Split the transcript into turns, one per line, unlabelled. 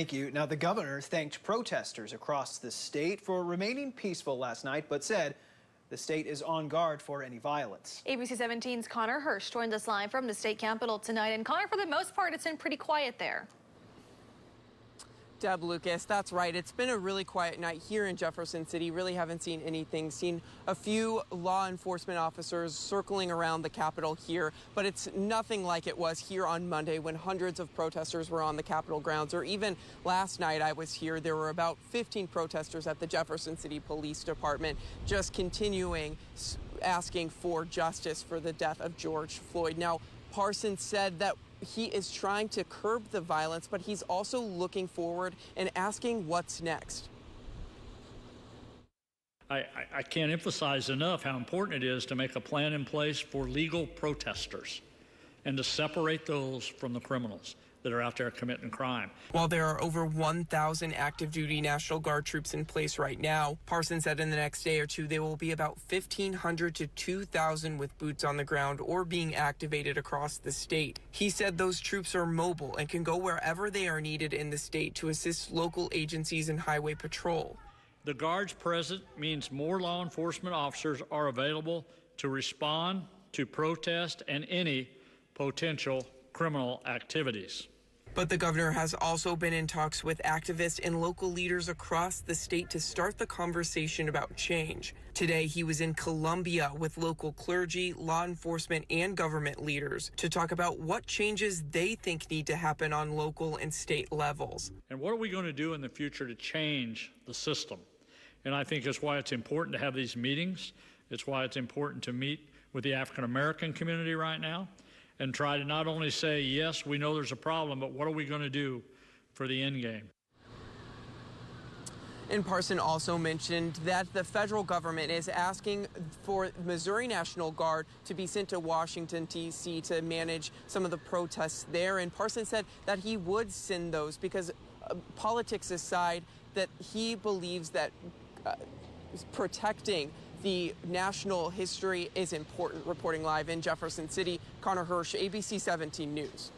Thank you. Now, the governor thanked protesters across the state for remaining peaceful last night, but said the state is on guard for any violence.
ABC 17's Connor Hirsch joined us live from the state capitol tonight. And Connor, for the most part, it's been pretty quiet there.
Deb, Lucas, that's right. It's been a really quiet night here in Jefferson City. Really haven't seen anything. Seen a few law enforcement officers circling around the Capitol here, but it's nothing like it was here on Monday when hundreds of protesters were on the Capitol grounds. Or even last night I was here, there were about 15 protesters at the Jefferson City Police Department just continuing asking for justice for the death of George Floyd. Now, Parsons said that he is trying to curb the violence, but he's also looking forward and asking what's next.
I can't emphasize enough how important it is to make a plan in place for legal protesters and to separate those from the criminals that are out there committing crime.
While there are over 1,000 active duty National Guard troops in place right now, Parsons said in the next day or two there will be about 1,500 to 2,000 with boots on the ground or being activated across the state. He said those troops are mobile and can go wherever they are needed in the state to assist local agencies and highway patrol.
The Guard's presence means more law enforcement officers are available to respond to protest and any potential criminal activities.
But the governor has also been in talks with activists and local leaders across the state to start the conversation about change. Today, he was in Columbia with local clergy, law enforcement, and government leaders to talk about what changes they think need to happen on local and state levels.
And what are we going to do in the future to change the system? And I think it's why it's important to have these meetings. It's why it's important to meet with the African American community right now and try to not only say, yes, we know there's a problem, but what are we going to do for the end game?
And Parson also mentioned that the federal government is asking for Missouri National Guard to be sent to Washington, D.C. to manage some of the protests there. And Parson said that he would send those because politics aside, that he believes that protecting the national history is important. Reporting live in Jefferson City, Connor Hirsch, ABC 17 News.